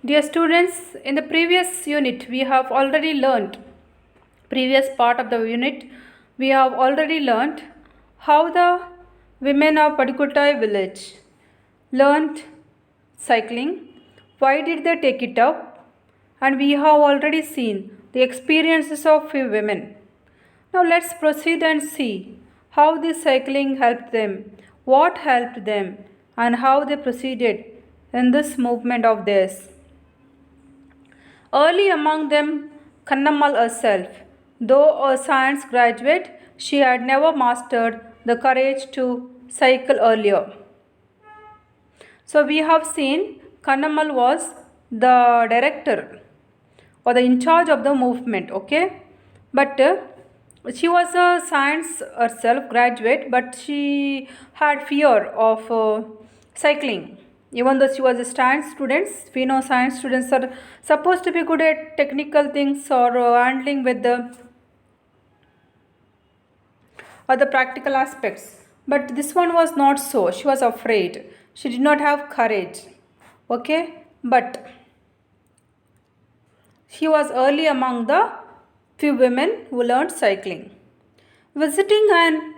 Dear students, in the previous unit we have already learnt, previous part of the unit, we have already learnt how the women of Padikotai village learnt cycling, why did they take it up, and we have already seen the experiences of few women. Now let's proceed and see how this cycling helped them, what helped them, and how they proceeded in this movement of theirs. Early among them, Kannammal herself. Though a science graduate, she had never mastered the courage to cycle earlier. So we have seen Kannammal was the director or the in charge of the movement, okay? But she was a science herself graduate, but she had fear of cycling. Even though she was a science student, we know science students are supposed to be good at technical things or handling with the other practical aspects. But this one was not so. She was afraid. She did not have courage. Okay, but she was early among the few women who learned cycling. Visiting an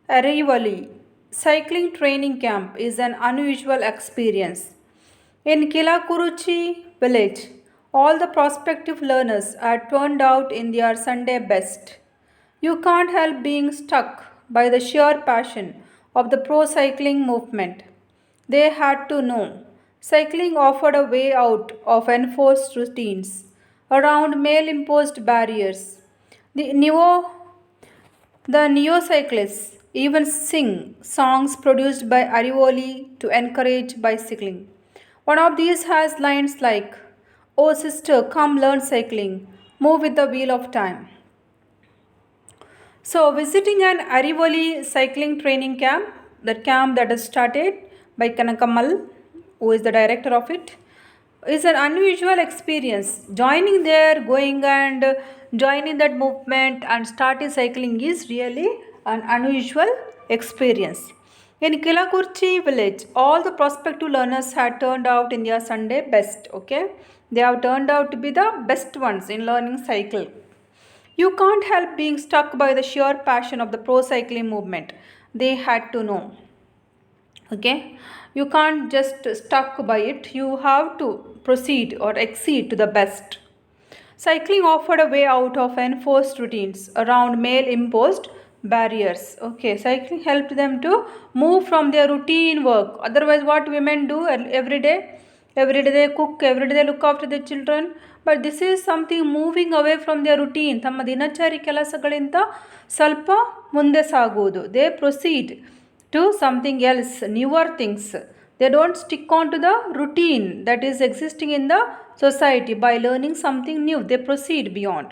Araivali cycling training camp is an unusual experience. In Kilakuruchi village, all the prospective learners are turned out in their Sunday best. You can't help being struck by the sheer passion of the pro cycling movement. They had to know. Cycling offered a way out of enforced routines around male imposed barriers. The neocyclists even sing songs produced by Arivoli to encourage bicycling. One of these has lines like, "Oh sister, come learn cycling, move with the wheel of time." So, visiting an Arivoli cycling training camp, the camp that is started by Kanakamal, who is the director of it, is an unusual experience. Joining there, going and joining that movement and starting cycling is really an unusual experience. In Kilakurchi village, all the prospective learners had turned out in their Sunday best. Okay, they have turned out to be the best ones in learning cycle. You can't help being struck by the sheer passion of the pro cycling movement. They had to know. Okay, you can't just stuck by it, you have to proceed or exceed to the best. Cycling offered a way out of enforced routines around male imposed barriers. Okay, cycling helped them to move from their routine work. Otherwise, what women do every day? Every day they cook, every day they look after their children. But this is something moving away from their routine. ತಮ್ಮ ದಿನಚರಿ ಕೆಲಸಗಳಿಂದ ಸ್ವಲ್ಪ ಮುಂದೆ ಸಾಗುವುದು. They proceed to something else, newer things. They don't stick on to the routine that is existing in the society. By learning something new, they proceed beyond.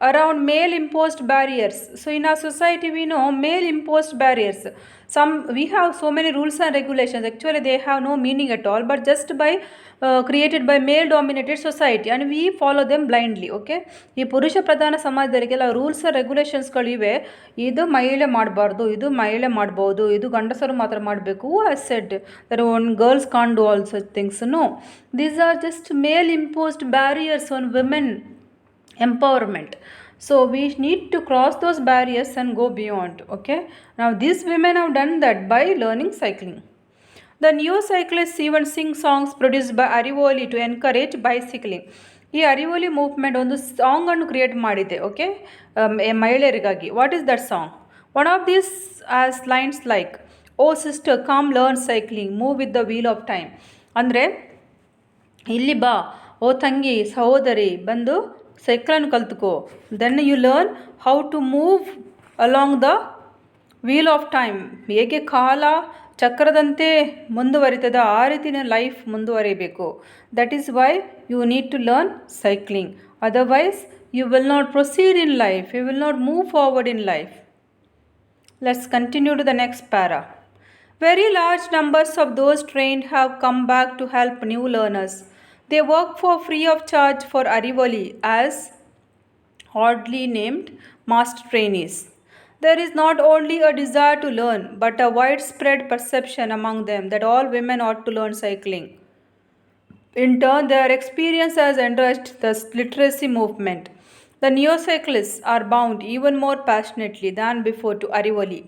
Around male imposed barriers. So in our society we know male imposed barriers. We have so many rules and regulations. Actually they have no meaning at all, but just by created by male dominated society and we follow them blindly. Okay, ಈ ಪುರುಷ ಪ್ರಧಾನ ಸಮಾಜದಲ್ಲಿ ಕೆಲ rules ರೆಗ್ಯುಲೇಷನ್ಸ್ಗಳಿವೆ. ಇದು ಮಹಿಳೆ ಮಾಡಬಾರ್ದು, ಇದು ಮಹಿಳೆ ಮಾಡ್ಬೋದು, ಇದು ಗಂಡಸರು ಮಾತ್ರ ಮಾಡಬೇಕು. I said that one girls can't do all such things. No, these are just male imposed barriers on women empowerment. So we need to cross those barriers and go beyond. Okay, now these women have done that by learning cycling. The neocyclists even sing songs produced by Arivoli to encourage bicycling. ಈ Arivoli movement ಒಂದು ಸಾಂಗನ್ನು create ಮಾಡಿದೆ. Okay, ಮಹಿಳೆಯರಿಗಾಗಿ. What is that song? One of these as lines like, O sister come learn cycling, move with the wheel of time. ಅಂದರೆ ಇಲ್ಲಿ ಬಾ ಓ ತಂಗಿ ಸಹೋದರಿ ಬಂದು ಸೈಕಲನ್ನು ಕಲ್ತ್ಕೋ. Then you learn how to move along the wheel of time. ಹೇಗೆ ಕಾಲ ಚಕ್ರದಂತೆ ಮುಂದುವರಿತದ ಆ ರೀತಿಯ ಲೈಫ್ ಮುಂದುವರಿಬೇಕು. That is why you need to learn cycling. Otherwise you will not proceed in life, you will not move forward in life. Let's continue to the next para. Very large numbers of those trained have come back to help new learners. They work for free of charge for Arivoli as oddly named master trainees. There is not only a desire to learn, but a widespread perception among them that all women ought to learn cycling. In turn, their experience has enriched the literacy movement. The neocyclists are bound even more passionately than before to Arivali.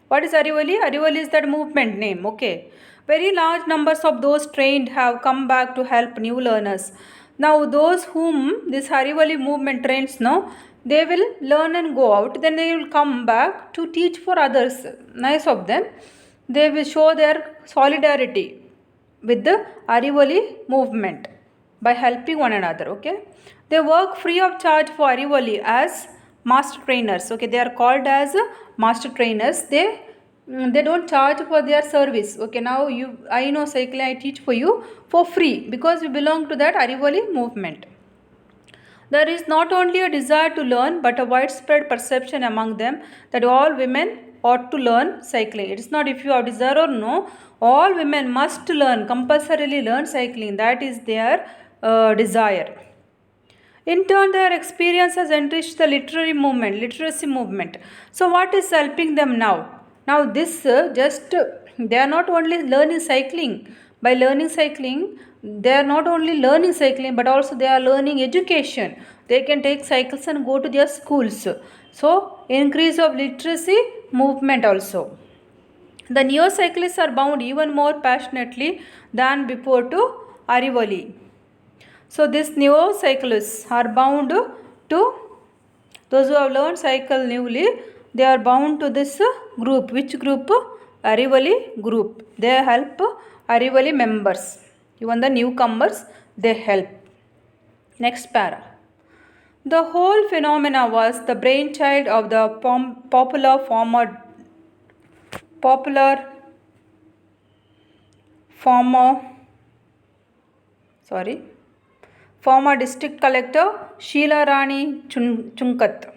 What is Arivali? Arivali is that movement name, okay. Very large numbers of those trained have come back to help new learners. Now, those whom this Arivali movement trains now, they will learn and go out, then they will come back to teach for others. Nice of them. They will show their solidarity with the Arivali movement by helping one another, okay. They work free of charge for Arivali as master trainers, okay. They are called as master trainers. They don't charge for their service, okay. Now I know cycling, I teach for you for free because you belong to that Arivali movement. There is not only a desire to learn but a widespread perception among them that all women ought to learn cycling. It is not if you have desire or no, all women must learn, compulsorily learn cycling. That is their desire. In turn, their experience has enriched the literacy movement. So, what is helping them now? Now, this they are not only learning cycling. By learning cycling, they are not only learning cycling, but also they are learning education. They can take cycles and go to their schools. So, increase of literacy movement also. The neocyclists are bound even more passionately than before to Arivali. So these neocyclists are bound to those who have learned cycle newly. They are bound to this group. Which group? Arivali group. They help Arivali members. Even the newcomers, they help. Next para. The whole phenomena was the brainchild of the popular former district collector Sheila Rani Chunkat.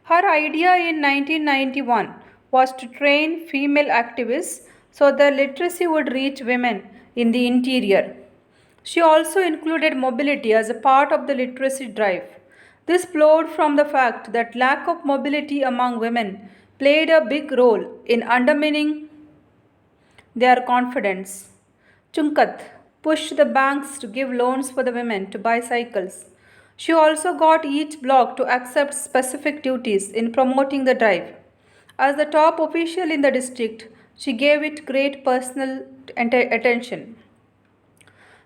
Her idea in 1991 was to train female activists so that literacy would reach women in the interior. She also included mobility as a part of the literacy drive. This flowed from the fact that lack of mobility among women played a big role in undermining their confidence. Chunkat pushed the banks to give loans for the women to buy cycles. She also got each block to accept specific duties in promoting the drive. As the top official in the district, she gave it great personal attention.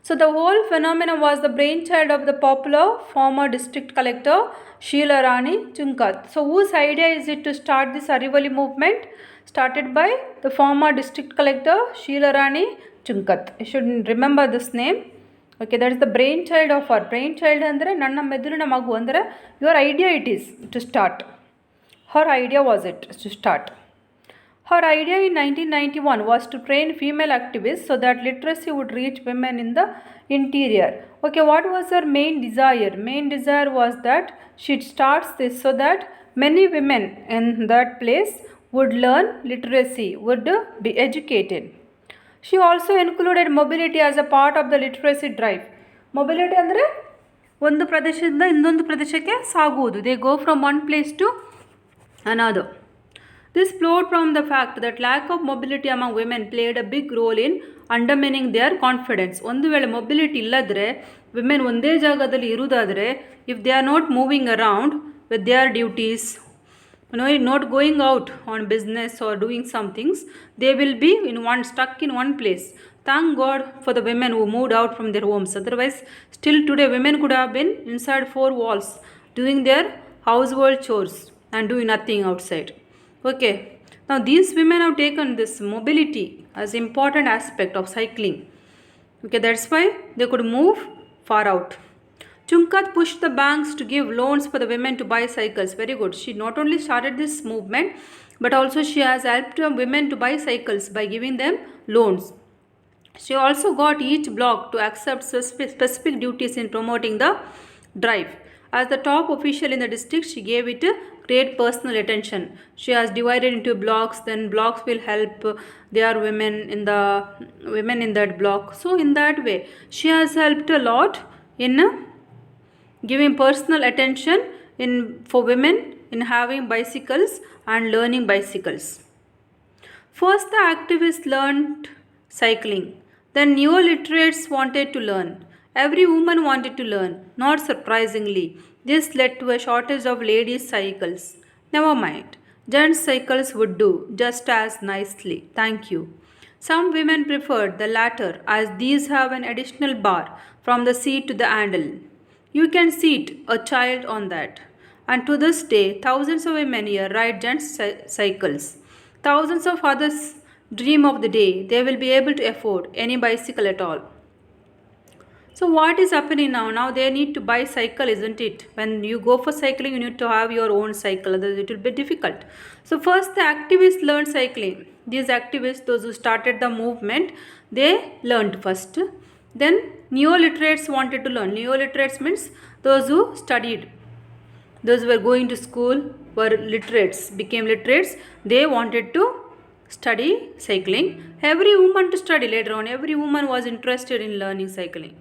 So the whole phenomenon was the brainchild of the popular former district collector Sheila Rani Chunkat. So whose idea is it to start this Arivali movement? Started by the former district collector Sheila Rani Chunkat. You should remember this name. Okay, that is the brainchild of her. Brainchild andre nanna medulina magu andre your idea it is to start. Her idea was it to start. Her idea in 1991 was to train female activists so that literacy would reach women in the interior. Okay, what was her main desire? Main desire was that she starts this so that many women in that place would learn literacy, would be educated. She also included mobility as a part of the literacy drive. Mobility ಅಂದರೆ ಒಂದು ಪ್ರದೇಶದಿಂದ ಇನ್ನೊಂದು ಪ್ರದೇಶಕ್ಕೆ ಸಾಗುವುದು. They go from one place to another. This flowed from the fact that lack of mobility among women played a big role in undermining their confidence. ಒಂದು ವೇಳೆ mobility ಇಲ್ಲದ್ರೆ women ಒಂದೇ ಜಾಗದಲ್ಲಿ ಇರುವುದಾದರೆ if they are not moving around with their duties, not going out on business or doing some things, they will be stuck in one place. Thank God for the women who moved out from their homes. Otherwise, still today women could have been inside four walls doing their household chores and doing nothing outside. Okay, now these women have taken this mobility as important aspect of cycling. Okay, that's why they could move far out. Chunkat pushed the banks to give loans for the women to buy cycles. Very good. She not only started this movement, but also she has helped women to buy cycles by giving them loans. She also got each block to accept specific duties in promoting the drive. As the top official in the district, she gave it great personal attention. She has divided into blocks, then blocks will help their women in that block. So in that way, she has helped a lot in giving personal attention for women in having bicycles and learning bicycles. First, the activists learned cycling. The neoliterates wanted to learn. Every woman wanted to learn. Not surprisingly, this led to a shortage of ladies' cycles. Never mind. Gents' cycles would do just as nicely. Thank you. Some women preferred the latter as these have an additional bar from the seat to the handle. You can seat a child on that. And to this day, thousands of women here ride cycles. Thousands of others dream of the day they will be able to afford any bicycle at all. So what is happening now? Now they need to buy cycle, isn't it? When you go for cycling, you need to have your own cycle, otherwise it will be difficult. So first the activists learned cycling. These activists, those who started the movement, they learned first. Then neoliterates wanted to learn. Neoliterates means those who studied. Those who were going to school were literates, became literates. They wanted to study cycling. Every woman to study later on. Every woman was interested in learning cycling.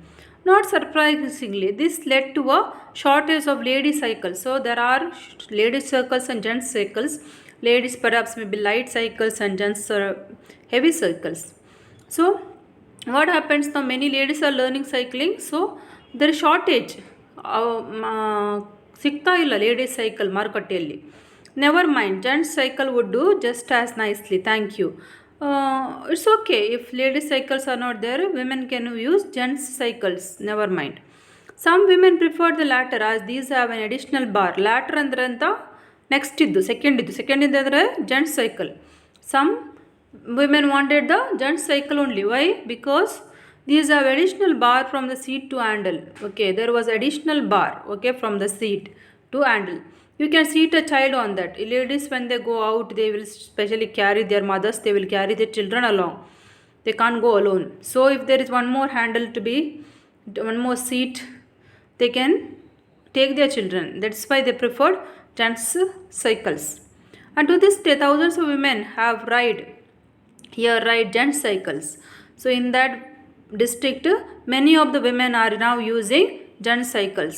Not surprisingly, this led to a shortage of lady cycles. So there are ladies cycles and gents cycles. Ladies perhaps maybe light cycles and gents heavy cycles. So what happens now? Many ladies are learning cycling. So there is shortage. ಸಿಗ್ತಾ ಇಲ್ಲ ladies cycle ಮಾರುಕಟ್ಟೆಯಲ್ಲಿ. Never mind, gents cycle would do just as nicely. Thank you. It's okay if ladies cycles are not there, women can use gents cycles, never mind. Some women prefer the latter as these have an additional bar. Latter ಅಂದ್ರೆ ಅಂತ next ಇದ್ದು second ಇದ್ದರೆ gents cycle. Some women wanted the gents cycle only. Why? Because these have additional bar from the seat to handle. Okay, there was additional bar, okay, from the seat to handle. You can seat a child on that. Ladies, when they go out, they will specially carry their mothers, they will carry their children along. They can't go alone. So if there is one more handle to be, one more seat, they can take their children. That's why they preferred gents cycles. And to this day, thousands of women have ride gents cycles. So in that district, many of the women are now using gents cycles.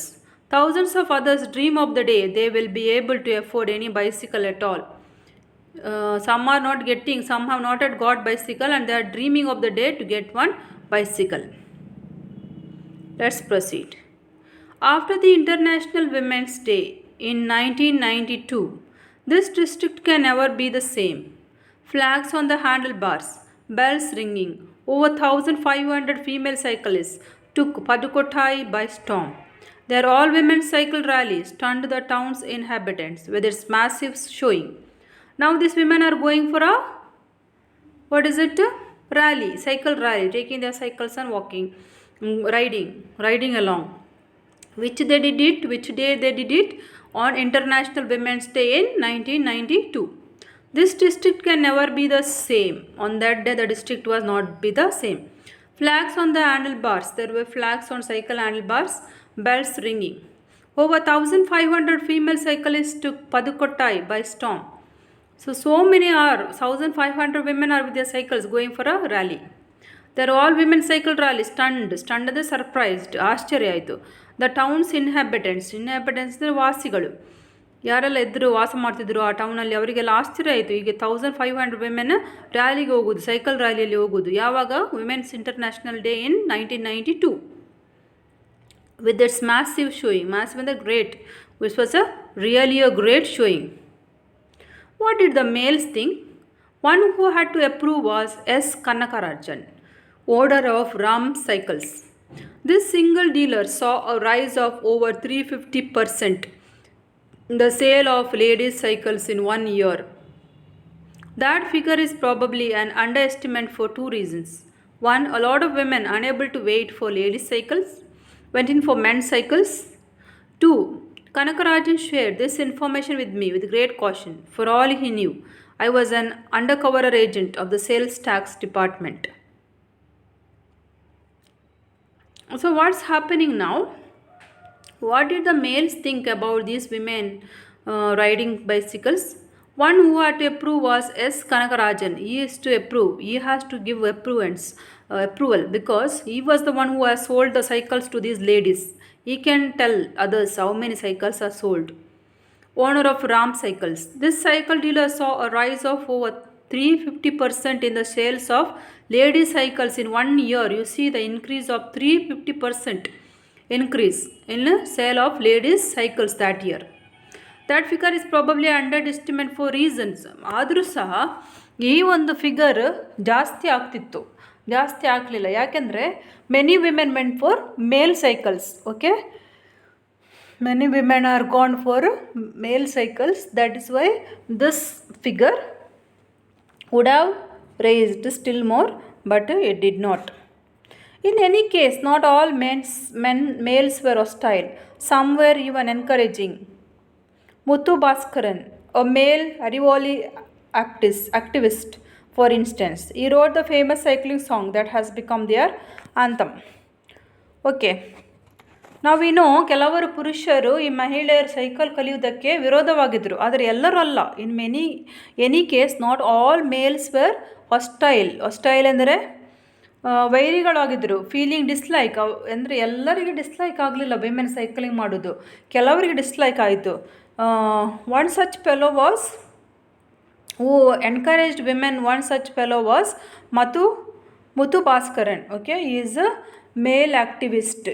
Thousands of others dream of the day they will be able to afford any bicycle at all. Some are not getting, some have not yet got bicycle and they are dreaming of the day to get one bicycle. Let's proceed. After the International Women's Day in 1992, this district can never be the same. Flags on the handlebars, bells ringing, over 1,500 female cyclists took Padukottai by storm. Their all-women cycle rally stunned the town's inhabitants with its massive showing. Now these women are going for a, what is it? Rally, cycle rally, taking their cycles and walking, riding along. Which day they did it? On International Women's Day in 1992. This district can never be the same. On that day, the district was not be the same. Flags on the handlebars. There were flags on cycle handlebars. Bells ringing. Over 1,500 female cyclists took Padukottai by storm. So many are, 1,500 women are with their cycles going for a rally. They're all women cycle rally. Stunned ಅಂದರೆ surprised, ಆಶ್ಚರ್ಯ ಆಯಿತು. The town's inhabitants ಅಂದರೆ ವಾಸಿಗಳು, ಯಾರೆಲ್ಲ ಇದ್ದರು ವಾಸ ಮಾಡ್ತಿದ್ರು ಆ ಟೌನಲ್ಲಿ, ಅವರಿಗೆಲ್ಲ ಆಶ್ಚರ್ಯ ಆಯಿತು. ಈಗ 1,500 ವಿಮೆನ್ ರ್ಯಾಲಿಗೆ ಹೋಗೋದು, ಸೈಕಲ್ ರ್ಯಾಲಿಯಲ್ಲಿ ಹೋಗೋದು. ಯಾವಾಗ? Women's international day in 1992. With its massive showing, massive and great, which was really a great showing. What did the males think? One who had to approve was S. Kanakarajan, owner of Ram Cycles. This single dealer saw a rise of over 350% in the sale of ladies' cycles in 1 year. That figure is probably an underestimate for two reasons. One, a lot of women unable to wait for ladies' cycles went in for men's cycles. Two, Kanakarajan shared this information with me with great caution. For all he knew, I was an undercover agent of the sales tax department. So what's happening now? What did the males think about these women riding bicycles? One who had to approve was S. Kanakarajan. He is to approve. He has to give approval because he was the one who has sold the cycles to these ladies. He can tell others how many cycles are sold. Owner of Ram Cycles. This cycle dealer saw a rise of over 350% in the sales of lady cycles in 1 year. You see the increase of 350% increase in sale of ladies cycles that year. That figure is probably underestimate for reasons. ಆದರೂ ಸಹ ಈ ಒಂದು figure ಜಾಸ್ತಿ ಆಗಲಿಲ್ಲ. ಯಾಕೆಂದರೆ many women went for mail cycles. Okay, many women are gone for male cycles. That is why this figure would have raised still more, but it did not. In any case, not all males were hostile. Some were even encouraging. Muthu Bhaskaran, a male Arivoli activist, for instance, he wrote the famous cycling song that has become their anthem. Okay. ನಾವೇನೋ ಕೆಲವರು ಪುರುಷರು ಈ ಮಹಿಳೆಯರು cycle ಕಲಿಯುವುದಕ್ಕೆ ವಿರೋಧವಾಗಿದ್ದರು, ಆದರೆ ಎಲ್ಲರೂ ಅಲ್ಲ. In any case not all males were hostile ಅಂದರೆ ವೈರಿಗಳಾಗಿದ್ದರು. ಫೀಲಿಂಗ್ ಡಿಸ್ಲೈಕ್ ಅಂದರೆ ಎಲ್ಲರಿಗೆ ಡಿಸ್ಲೈಕ್ ಆಗಲಿಲ್ಲ ವಿಮೆನ್ ಸೈಕ್ಲಿಂಗ್ ಮಾಡೋದು, ಕೆಲವರಿಗೆ ಡಿಸ್ಲೈಕ್ ಆಯಿತು. One such fellow was who encouraged women. One such fellow was Muthu Bhaskaran. Okay, is a male activist.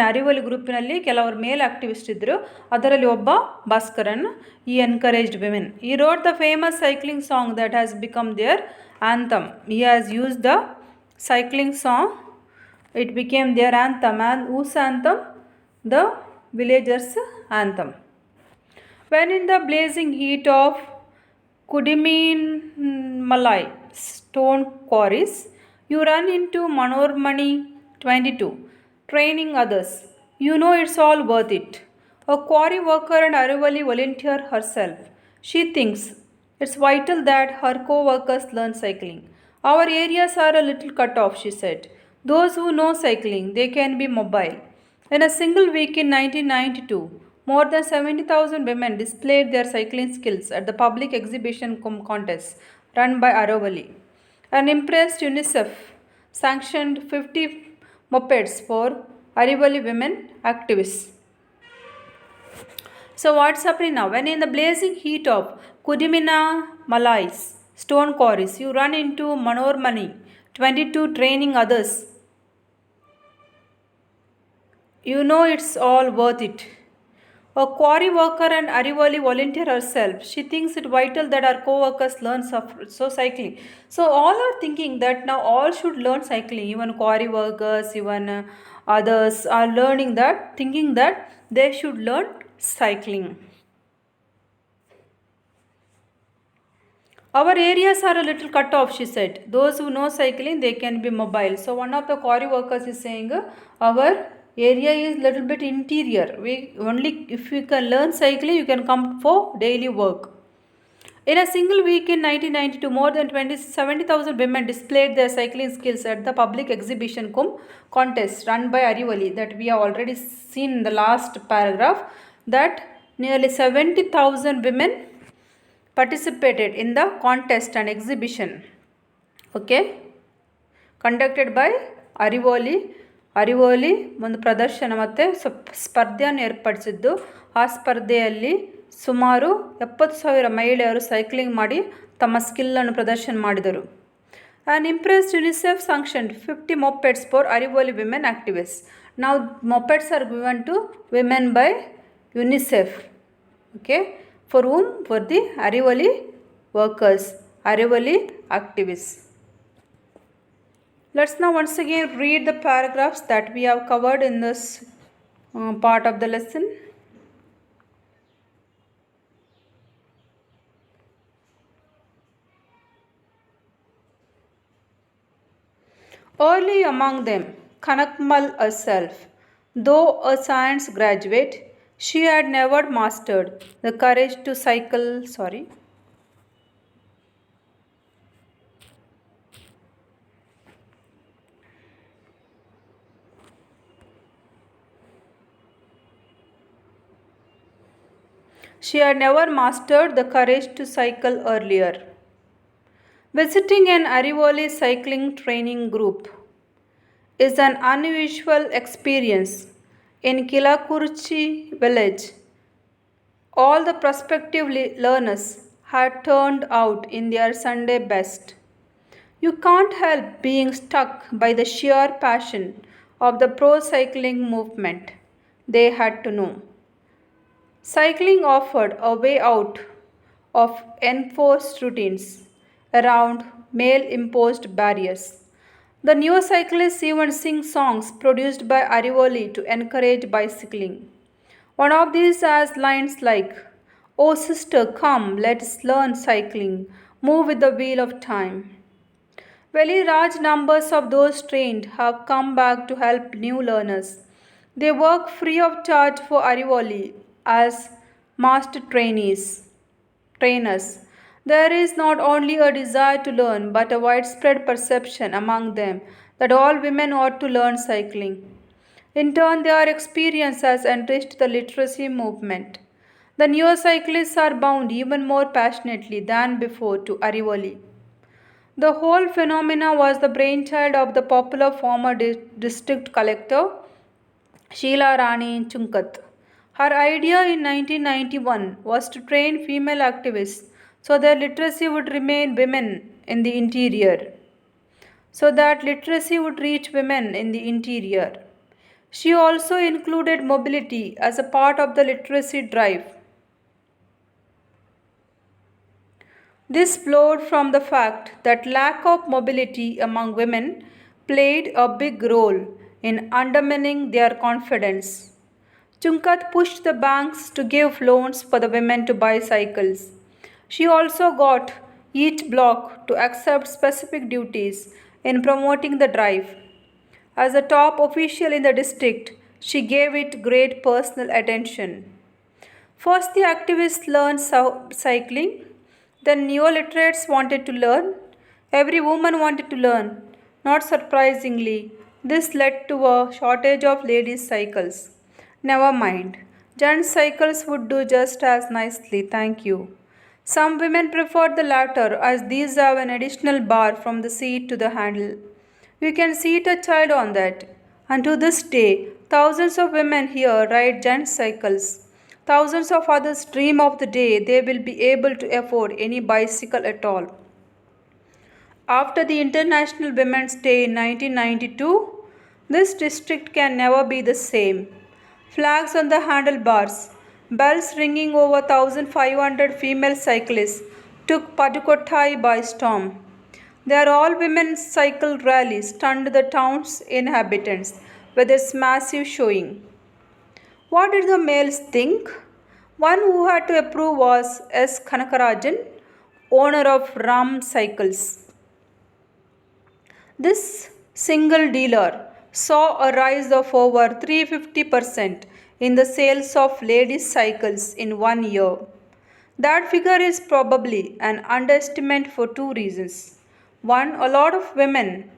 Arivoli ಗ್ರೂಪಿನಲ್ಲಿ ಕೆಲವರು ಮೇಲ್ ಆ್ಯಕ್ಟಿವಿಸ್ಟ್ ಇದ್ದರು, ಅದರಲ್ಲಿ ಒಬ್ಬ Bhaskaran. He encouraged women. He wrote the famous cycling song that has become their anthem. He has used the cycling song, it became their anthem. And whose anthem? The villagers' anthem. When in the blazing heat of Kudiminmalai stone quarries, you run into Manormani 22. Training others, you know it's all worth it. A quarry worker and Arivali volunteer herself. She thinks it's vital that her co-workers learn cycling. Our areas are a little cut off, she said. Those who know cycling, they can be mobile. In a single week in 1992, more than 70,000 women displayed their cycling skills at the public exhibition contest run by Arivali. An impressed UNICEF sanctioned 50 mopeds for Arivali women activists. So what's happening now? When in the blazing heat of Kudiminmalai's stone quarries, you run into Manormani 22 training others. You know it's all worth it. A quarry worker and Arivali volunteer herself. She thinks it vital that our co-workers learn cycling. So all are thinking that now all should learn cycling. Even quarry workers, even others are learning that, thinking that they should learn cycling. Our areas are a little cut off, she said. Those who know cycling, they can be mobile. So one of the quarry workers is saying, our area is little bit interior. We only if you can learn cycling, you can come for daily work. In a single week in 1992, more than 70,000 women displayed their cycling skills at the public exhibition contest run by Arivali, that we have already seen in the last paragraph, that nearly 70,000 women participated in the contest and exhibition, okay, conducted by Arivali ಒಂದು ಪ್ರದರ್ಶನ ಮತ್ತು ಸ್ಪರ್ಧೆಯನ್ನು ಏರ್ಪಡಿಸಿದ್ದು. ಆ ಸ್ಪರ್ಧೆಯಲ್ಲಿ ಸುಮಾರು 70,000 ಮಹಿಳೆಯರು cycling ಮಾಡಿ ತಮ್ಮ ಸ್ಕಿಲ್ಲನ್ನು ಪ್ರದರ್ಶನ ಮಾಡಿದರು. And impressed UNICEF sanctioned 50 mopeds for Arivali women activists. Now mopeds are given to women by UNICEF. Okay, for whom? For the Arivali workers, Arivali activists. Let's now once again read the paragraphs that we have covered in this part of the lesson. Early among them, Kanakmal herself, though a science graduate, she had never mastered the courage to cycle. She had never mastered the courage to cycle earlier. Visiting an Arivali cycling training group is an unusual experience. In Kilakurchi village, all the prospective learners had turned out in their Sunday best. You can't help being struck by the sheer passion of the pro cycling movement. They had to know. Cycling offered a way out of enforced routines around male imposed barriers. The new cyclists even sing songs produced by Arivoli to encourage bicycling. One of these has lines like, "Oh sister, come, let's learn cycling, move with the wheel of time." Very large numbers of those trained have come back to help new learners. They work free of charge for Arivoli as master trainers. There is not only a desire to learn but a widespread perception among them that all women ought to learn cycling. In turn, their experience has enriched the literacy movement. The newer cyclists are bound even more passionately than before to Arivoli. The whole phenomena was the brainchild of the popular former district collector Sheila Rani Chunkat. Her idea in 1991 was to train female activists so that literacy would remain women in the interior, so that literacy would reach women in the interior. She also included mobility as a part of the literacy drive. This flowed from the fact that lack of mobility among women played a big role in undermining their confidence. Chunkat pushed the banks to give loans for the women to buy cycles. She also got each block to accept specific duties in promoting the drive. As a top official in the district, she gave it great personal attention. First, the activists learned cycling. Then, neo-literates wanted to learn. Every woman wanted to learn. Not surprisingly, this led to a shortage of ladies' cycles. Never mind. Gents' cycles would do just as nicely, thank you. Some women preferred the latter as these have an additional bar from the seat to the handle. You can seat a child on that. And to this day, thousands of women here ride gents' cycles. Thousands of others dream of the day they will be able to afford any bicycle at all. After the International Women's Day in 1992, this district can never be the same. Flags on the handlebars, bells ringing over 1,500 female cyclists took Padukottai by storm. Their all-women cycle rally stunned the town's inhabitants with its massive showing. What did the males think? One who had to approve was S. Kanakarajan, owner of Ram Cycles. This single dealer saw a rise of over 350% in the sales of ladies' cycles in 1 year. That figure is probably an underestimate for two reasons. One, a lot of women,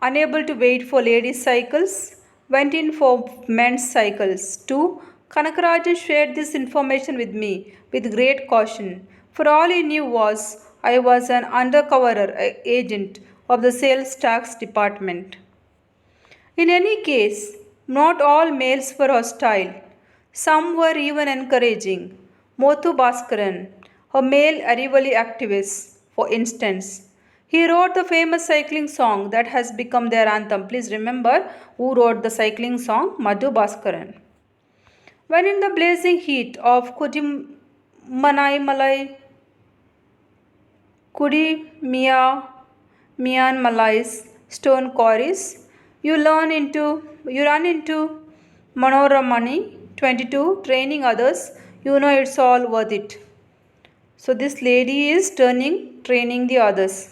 unable to wait for ladies' cycles, went in for men's cycles. Two, Kanakarajan shared this information with me with great caution, for all he knew was I was an undercover agent of the sales tax department. In any case, not all males were hostile. Some were even encouraging. Mothu Bhaskaran, a male Arivali activist, for instance, he wrote the famous cycling song that has become their anthem. Please remember who wrote the cycling song? Madhu Bhaskaran. When in the blazing heat of Mian Malay's stone quarries, you run into Manoramani 22, training others, you know it's all worth it. So this lady is training the others.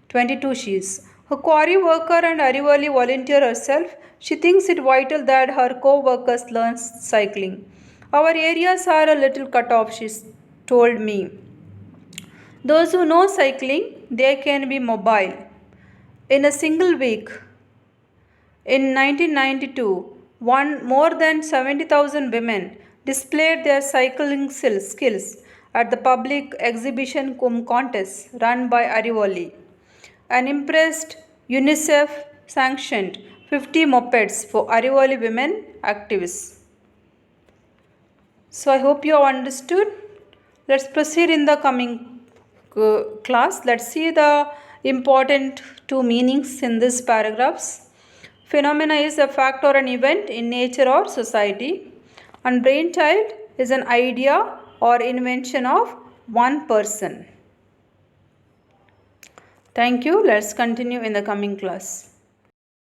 22 she is. A quarry worker and Arivali volunteer herself. She thinks it vital that her co-workers learn cycling. Our areas are a little cut off, she told me. Those who know cycling, they can be mobile. In a single week, in 1992, more than 70,000 women displayed their cycling skills at the public exhibition contest run by Arivali. An impressed UNICEF sanctioned 50 mopeds for Arivali women activists. So I hope you have understood Let's proceed in the coming class. Let's see the important two meanings in these paragraphs. Phenomena is a fact or an event in nature or society, and brainchild is an idea or invention of one person. Thank you. Let's continue in the coming class.